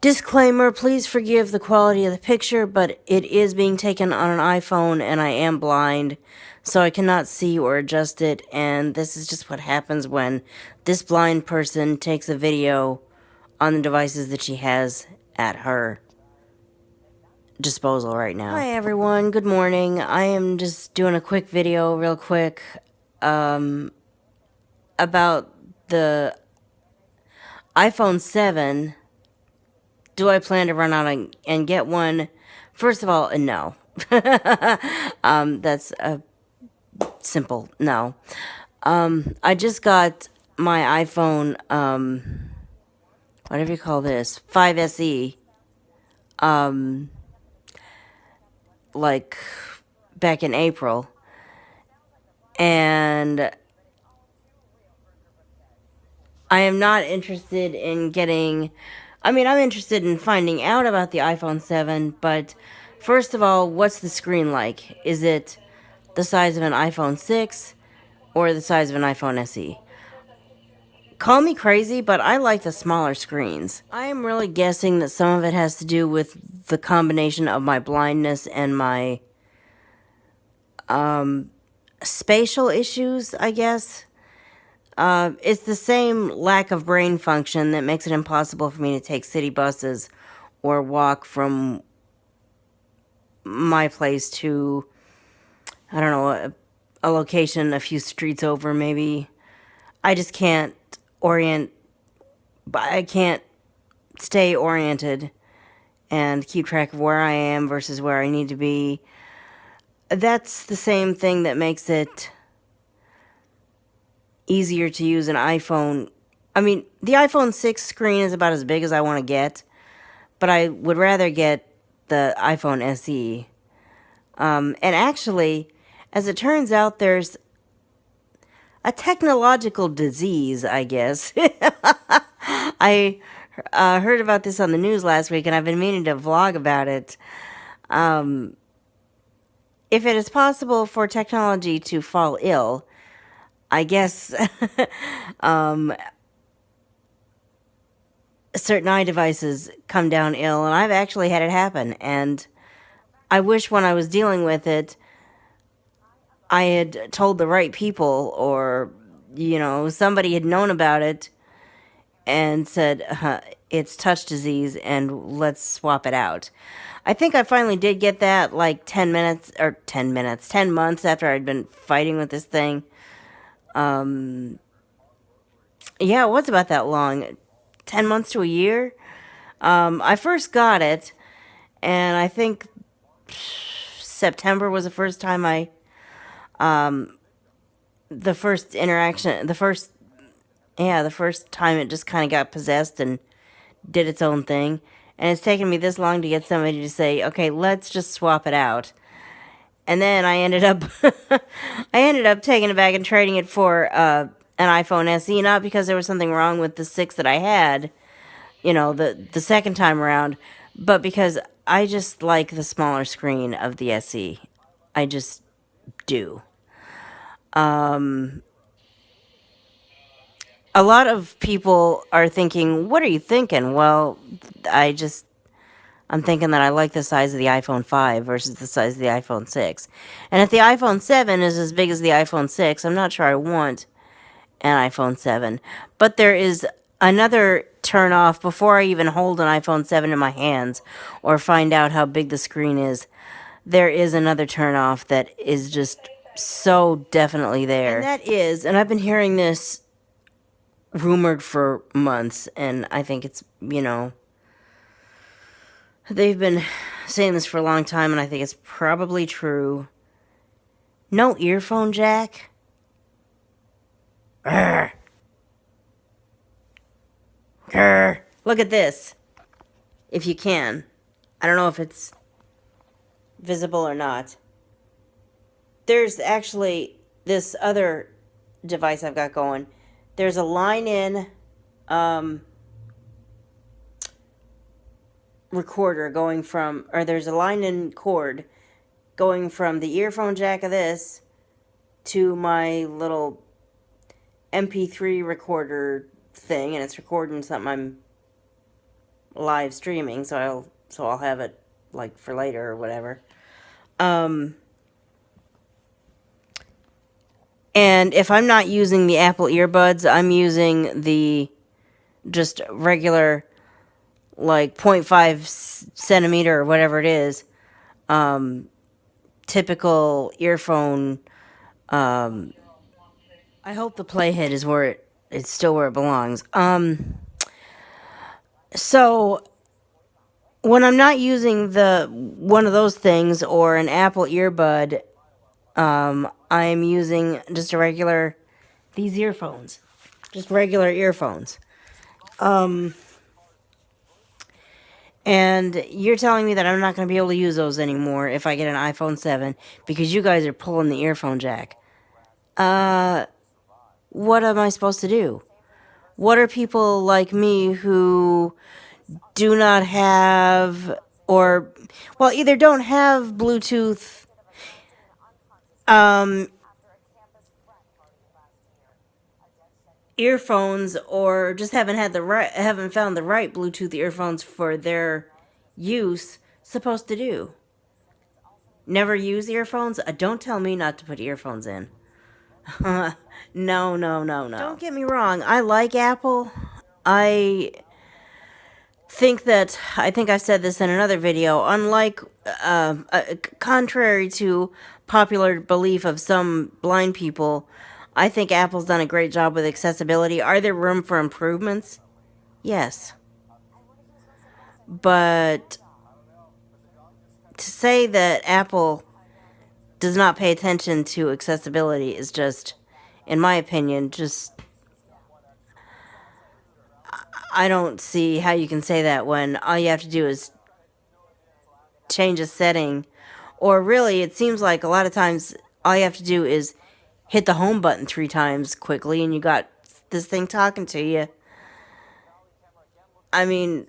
Disclaimer, please forgive the quality of the picture, but it is being taken on an iPhone and I am blind, so I cannot see or adjust it, and this is just what happens when this blind person takes a video on the devices that she has at her disposal right now. Hi everyone, good morning. I am just doing a quick video real quick about the iPhone 7. Do I plan to run out and get one? First of all, no. That's a simple no. I just got my iPhone, whatever you call this, 5SE, like back in April. And I am not interested in getting... I'm interested in finding out about the iPhone 7, but first of all, what's the screen like? Is it the size of an iPhone 6 or the size of an iPhone SE? Call me crazy, but I like the smaller screens. I am really guessing that some of it has to do with the combination of my blindness and my spatial issues, I guess. It's the same lack of brain function that makes it impossible for me to take city buses or walk from my place to, I don't know, a location a few streets over, maybe. I just can't I can't stay oriented and keep track of where I am versus where I need to be. That's the same thing that makes it easier to use an iPhone. The iPhone 6 screen is about as big as I want to get, but I would rather get the iPhone SE. And actually, as it turns out, there's a technological disease, I guess. I heard about this on the news last week, and I've been meaning to vlog about it. If it is possible for technology to fall ill, I guess certain eye devices come down ill, and I've actually had it happen. And I wish when I was dealing with it, I had told the right people, or, somebody had known about it and said, it's touch disease and let's swap it out. I think I finally did get that like 10 months after I'd been fighting with this thing. Yeah, it was about that long. 10 months to a year. I first got it, and I think September was the first time the first time it just kind of got possessed and did its own thing. And it's taken me this long to get somebody to say, okay, let's just swap it out. And then I ended up taking it back and trading it for an iPhone SE, not because there was something wrong with the 6 that I had, the second time around, but because I just like the smaller screen of the SE. I just do. A lot of people are thinking, what are you thinking? Well, I'm thinking that I like the size of the iPhone 5 versus the size of the iPhone 6. And if the iPhone 7 is as big as the iPhone 6, I'm not sure I want an iPhone 7. But there is another turn off before I even hold an iPhone 7 in my hands or find out how big the screen is. There is another turn off that is just so definitely there. And that is, and I've been hearing this rumored for months, and I think it's, they've been saying this for a long time, and I think it's probably true. No earphone jack? Grr. Grr. Look at this. If you can. I don't know if it's visible or not. There's actually this other device I've got going. There's a line-in recorder going from, or there's a line-in cord going from the earphone jack of this to my little MP3 recorder thing, and it's recording something I'm live streaming, so I'll have it like for later or whatever. Um, and if I'm not using the Apple earbuds, I'm using the just regular like 0.5 centimeter or whatever it is, typical earphone. Um, I hope the playhead is where it's still where it belongs. So when I'm not using the one of those things or an Apple earbud, I'm using just a regular these earphones, just regular earphones. Um, and you're telling me that I'm not going to be able to use those anymore if I get an iPhone 7 because you guys are pulling the earphone jack. Uh, what am I supposed to do? What are people like me who do not have, or, well, either don't have Bluetooth, um, earphones, or just haven't found the right Bluetooth earphones for their use, supposed to do? Never use earphones? Don't tell me not to put earphones in. No, no, no, no. Don't get me wrong. I like Apple. I I think I said this in another video. Unlike, contrary to popular belief of some blind people, I think Apple's done a great job with accessibility. Are there room for improvements? Yes. But to say that Apple does not pay attention to accessibility is just, in my opinion, just, I don't see how you can say that when all you have to do is change a setting. Or really, it seems like a lot of times all you have to do is hit the home button 3 times quickly and you got this thing talking to you. I mean,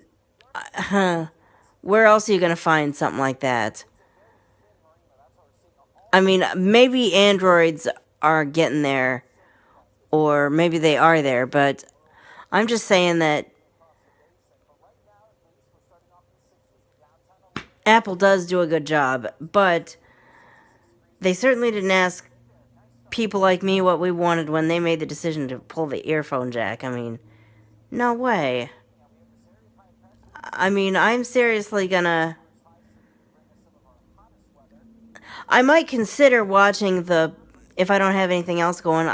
where else are you going to find something like that? I mean, maybe Androids are getting there, or maybe they are there, but I'm just saying that Apple does do a good job, but they certainly didn't ask people like me what we wanted when they made the decision to pull the earphone jack. I mean, no way. I mean, I'm seriously gonna. I might consider watching the. If I don't have anything else going,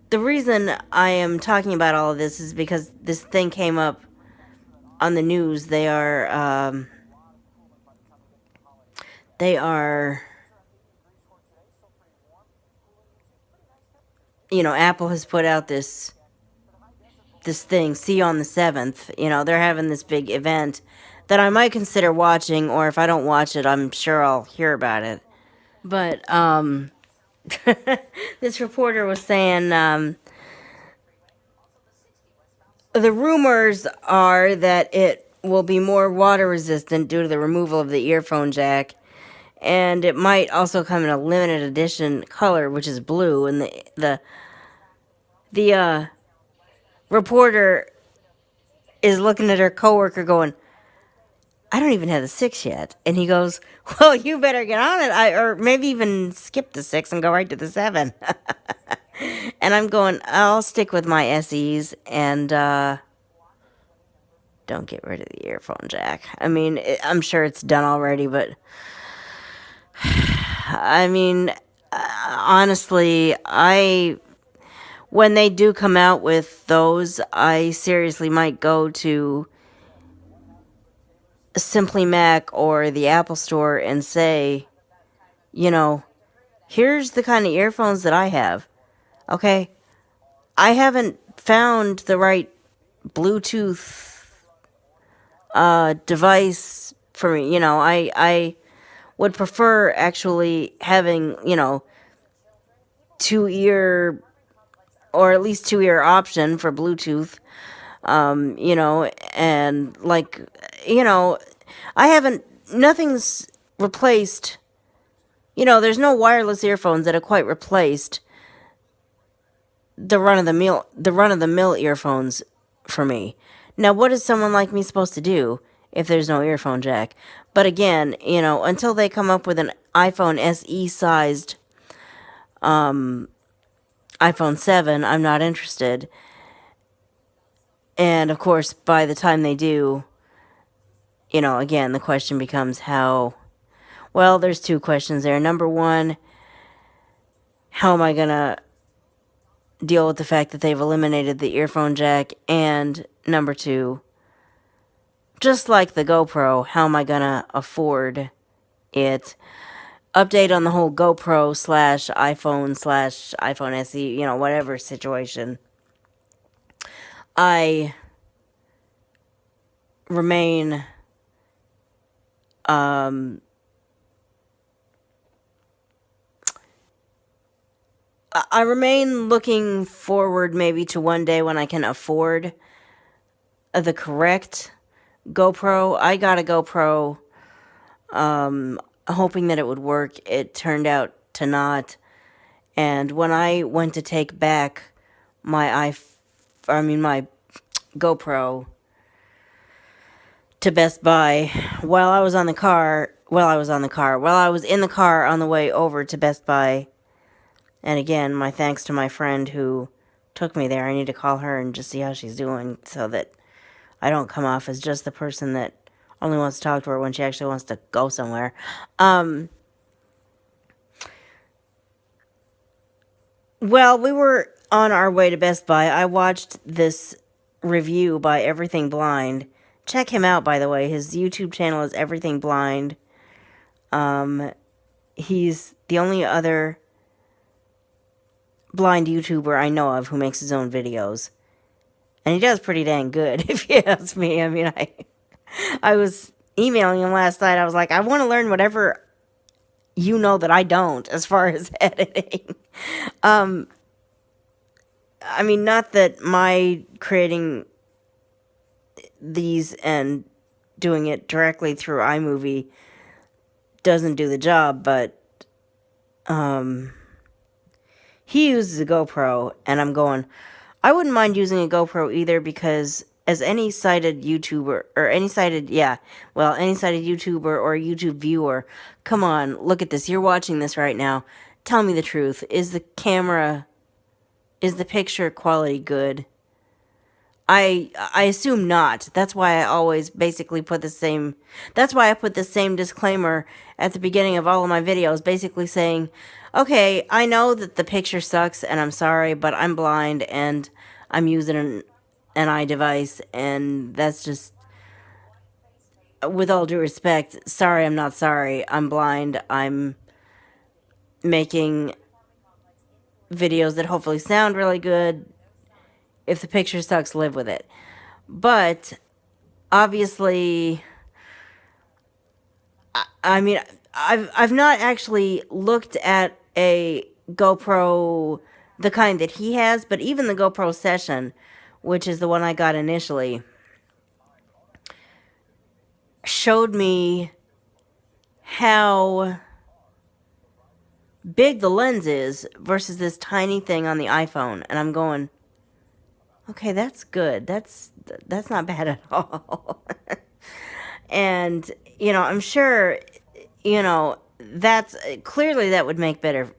the reason I am talking about all of this is because this thing came up on the news. They are, Apple has put out this thing, see you on the 7th. They're having this big event that I might consider watching, or if I don't watch it, I'm sure I'll hear about it. But this reporter was saying, the rumors are that it will be more water resistant due to the removal of the earphone jack, and it might also come in a limited edition color, which is blue. And the reporter is looking at her coworker, going, "I don't even have the 6 yet," and he goes, "Well, you better get on it, or maybe even skip the 6 and go right to the 7." And I'm going, I'll stick with my SEs and don't get rid of the earphone jack. I mean, I'm sure it's done already, but I mean, honestly, when they do come out with those, I seriously might go to Simply Mac or the Apple Store and say, here's the kind of earphones that I have. Okay, I haven't found the right Bluetooth device for me. I would prefer actually having, 2 ear, or at least 2 ear option for Bluetooth. And like, I haven't, nothing's replaced. There's no wireless earphones that have quite replaced the run of the mill earphones for me. Now, what is someone like me supposed to do if there's no earphone jack? But again, until they come up with an iPhone SE sized iPhone 7, I'm not interested. And of course, by the time they do, again, the question becomes how. Well, there's two questions there. Number one, how am I going to deal with the fact that they've eliminated the earphone jack? And number two, just like the GoPro, how am I going to afford it? Update on the whole GoPro slash iPhone SE, whatever situation. I remain I remain looking forward maybe to one day when I can afford the correct GoPro. I got a GoPro hoping that it would work. It turned out to not. And when I went to take back my my GoPro to Best Buy, while I was in the car on the way over to Best Buy, and again, my thanks to my friend who took me there. I need to call her and just see how she's doing so that I don't come off as just the person that only wants to talk to her when she actually wants to go somewhere. Well, we were on our way to Best Buy. I watched this review by Everything Blind. Check him out, by the way. His YouTube channel is Everything Blind. He's the only other blind YouTuber I know of who makes his own videos. And he does pretty dang good, if you ask me. I mean, I was emailing him last night. I was like, I want to learn whatever you know that I don't as far as editing. I mean, not that my creating these and doing it directly through iMovie doesn't do the job, but he uses a GoPro, and I'm going, I wouldn't mind using a GoPro either, because as any sighted YouTuber, or any sighted YouTuber or YouTube viewer, come on, look at this. You're watching this right now. Tell me the truth. Is the picture quality good? I assume not. That's why I always basically put the same... That's why I put the same disclaimer at the beginning of all of my videos, basically saying, okay, I know that the picture sucks, and I'm sorry, but I'm blind, and I'm using an iDevice, and that's just... With all due respect, sorry, I'm not sorry. I'm blind. I'm making videos that hopefully sound really good. If the picture sucks, live with it. But obviously, I mean, I've not actually looked at a GoPro, the kind that he has, but even the GoPro Session, which is the one I got initially, showed me how big the lens is versus this tiny thing on the iPhone, and I'm going, okay, that's good. That's not bad at all. And, I'm sure, that's clearly that would make better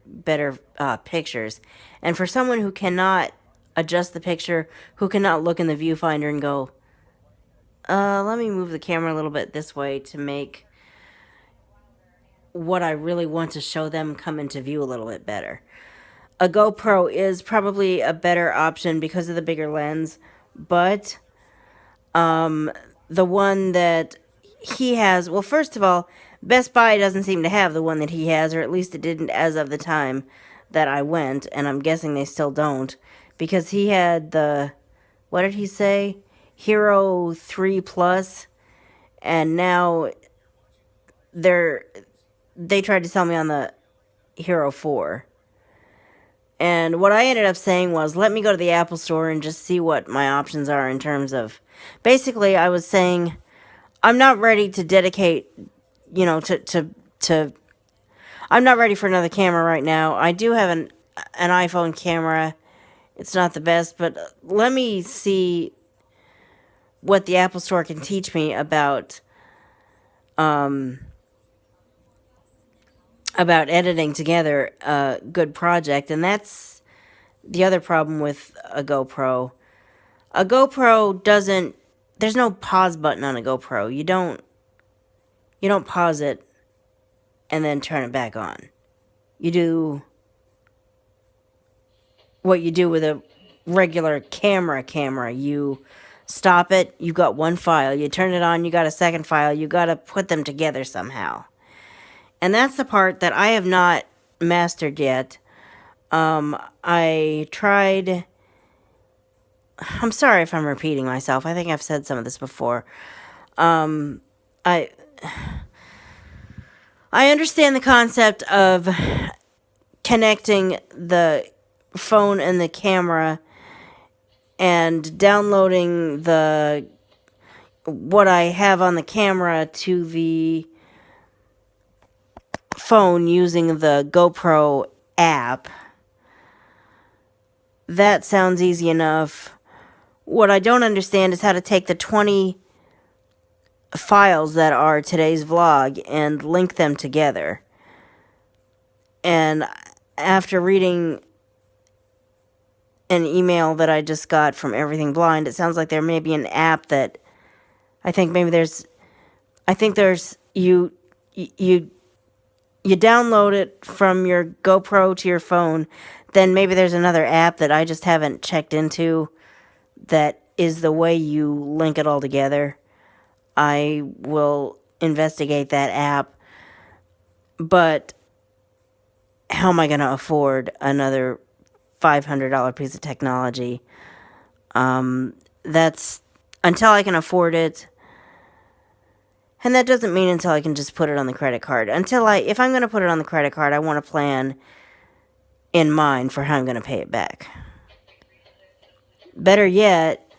pictures. And for someone who cannot adjust the picture, who cannot look in the viewfinder and go, let me move the camera a little bit this way to make what I really want to show them come into view a little bit better. A GoPro is probably a better option because of the bigger lens, but the one that he has, well, first of all, Best Buy doesn't seem to have the one that he has, or at least it didn't as of the time that I went, and I'm guessing they still don't, because he had the, what did he say? Hero 3 Plus, and now they tried to sell me on the Hero 4. And what I ended up saying was, let me go to the Apple Store and just see what my options are in terms of... Basically, I was saying, I'm not ready to dedicate, to I'm not ready for another camera right now. I do have an iPhone camera. It's not the best, but let me see what the Apple Store can teach me about editing together a good project. And that's the other problem with a GoPro. A GoPro doesn't, there's no pause button on a GoPro. You don't pause it and then turn it back on. You do what you do with a regular camera. You stop it, you got one file. You turn it on, you got a second file. You got to put them together somehow. And that's the part that I have not mastered yet. I tried. I'm sorry if I'm repeating myself. I think I've said some of this before. I understand the concept of connecting the phone and the camera and downloading what I have on the camera to the phone using the GoPro app. That sounds easy enough. What I don't understand is how to take the 20 files that are today's vlog and link them together. And after reading an email that I just got from Everything Blind, it sounds like there may be an app that I think there's you download it from your GoPro to your phone. Then maybe there's another app that I just haven't checked into that is the way you link it all together. I will investigate that app. But how am I going to afford another $500 piece of technology? That's until I can afford it. And that doesn't mean until I can just put it on the credit card. If I'm going to put it on the credit card, I want a plan in mind for how I'm going to pay it back. Better yet,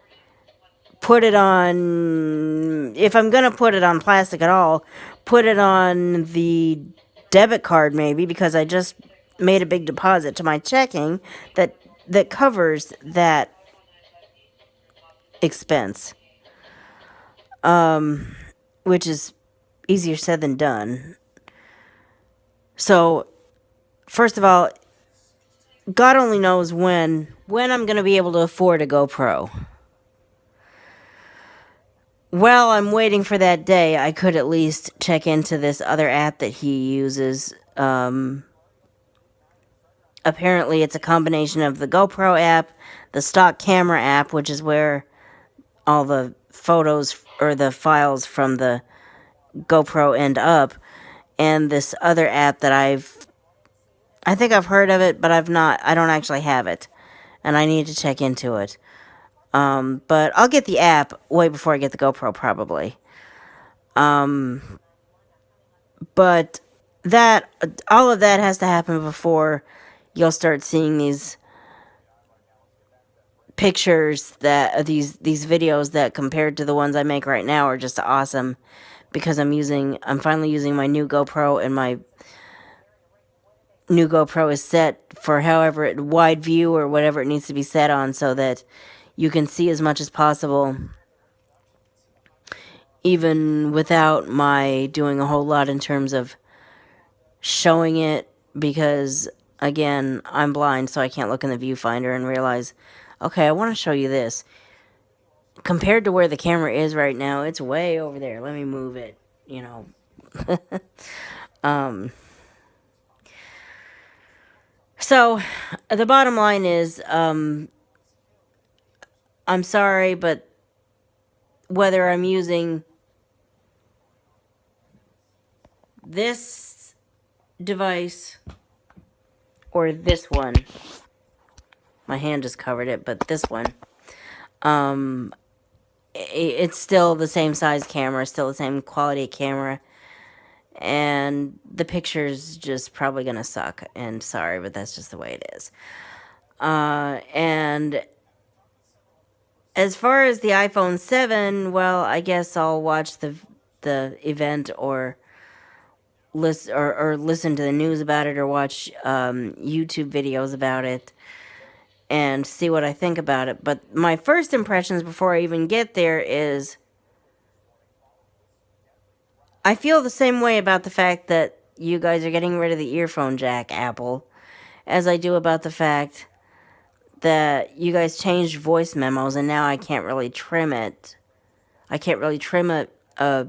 put it on, if I'm going to put it on plastic at all, put it on the debit card maybe, because I just made a big deposit to my checking that covers that expense. Which is easier said than done. So, first of all, God only knows when I'm going to be able to afford a GoPro. While I'm waiting for that day, I could at least check into this other app that he uses. Apparently, it's a combination of the GoPro app, the stock camera app, which is where all the photos or the files from the GoPro end up, and this other app that I think I've heard of it, but I don't actually have it, and I need to check into it. But I'll get the app way before I get the GoPro, probably. But all of that has to happen before you'll start seeing these pictures these videos that compared to the ones I make right now are just awesome, because I'm finally using my new GoPro, and my new GoPro is set for however wide view or whatever it needs to be set on, so that you can see as much as possible, even without my doing a whole lot in terms of showing it, because again, I'm blind, so I can't look in the viewfinder and realize, okay, I want to show you this. Compared to where the camera is right now, it's way over there. Let me move it, So, the bottom line is, I'm sorry, but whether I'm using this device or this one, my hand just covered it, but this one, it's still the same size camera, still the same quality camera, and the picture's just probably gonna suck, and sorry, but that's just the way it is. And as far as the iPhone 7, well, I guess I'll watch the event, or listen to the news about it, or watch YouTube videos about it. and see what I think about it. But my first impressions before I even get there is I feel the same way about the fact that you guys are getting rid of the earphone jack, Apple, as I do about the fact that you guys changed voice memos and now I can't really trim it. I can't really trim a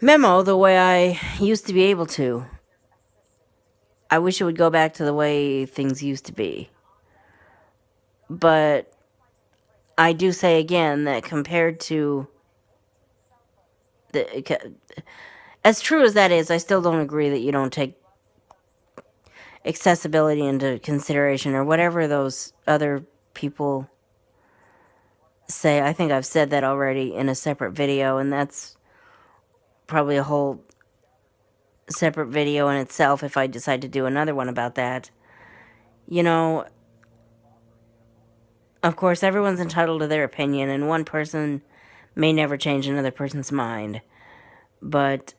memo the way I used to be able to. I wish it would go back to the way things used to be. But I do say again that compared to as true as that is, I still don't agree that you don't take accessibility into consideration or whatever those other people say. I think I've said that already in a separate video, and that's probably a whole separate video in itself if I decide to do another one about that. You know, of course, everyone's entitled to their opinion, and one person may never change another person's mind. But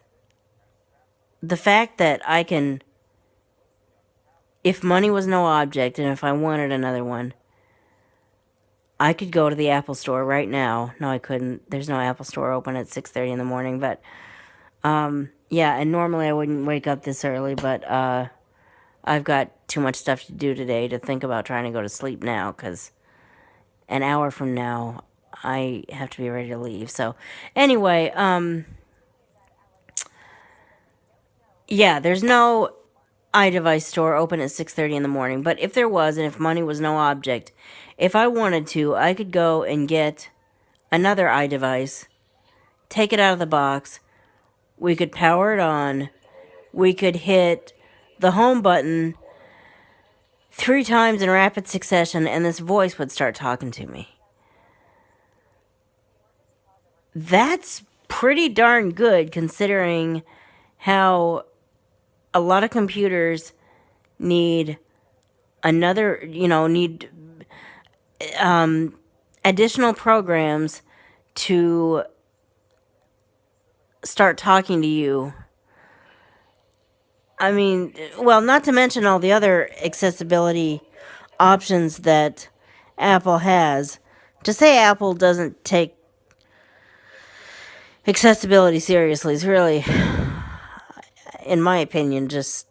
the fact that I can, if money was no object and if I wanted another one, I could go to the Apple store right now. No, I couldn't. There's no Apple store open at 6:30 in the morning, but yeah, and normally I wouldn't wake up this early, but I've got too much stuff to do today to think about trying to go to sleep now, because an hour from now I have to be ready to leave. So anyway, yeah, there's no iDevice store open at 6:30 in the morning, but if there was, and if money was no object, if I wanted to, I could go and get another iDevice, take it out of the box, we could power it on, we could hit the home button 3 times in rapid succession, and this voice would start talking to me. That's pretty darn good considering how a lot of computers need need additional programs to start talking to you. I mean, well, not to mention all the other accessibility options that Apple has. To say Apple doesn't take accessibility seriously is really, in my opinion, just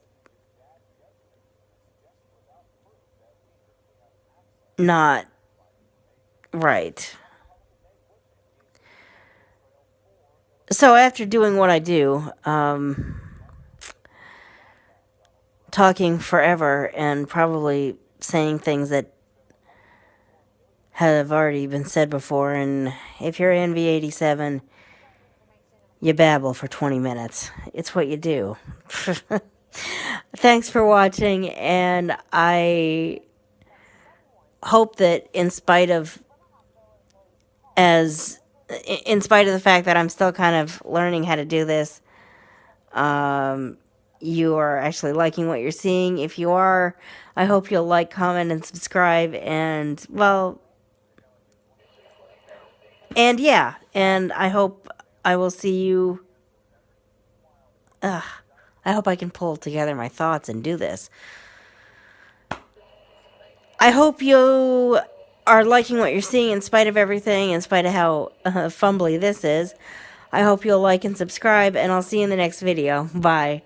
not right. So after doing what I do, talking forever and probably saying things that have already been said before, and if you're NV87, you babble for 20 minutes. It's what you do. Thanks for watching, and I hope that in spite of the fact that I'm still kind of learning how to do this, you are actually liking what you're seeing. If you are, I hope you'll like, comment, and subscribe, and, well, and yeah, and I hope I will see you. I hope I can pull together my thoughts and do this. I hope you are liking what you're seeing in spite of everything, in spite of how fumbly this is. I hope you'll like and subscribe, and I'll see you in the next video. Bye.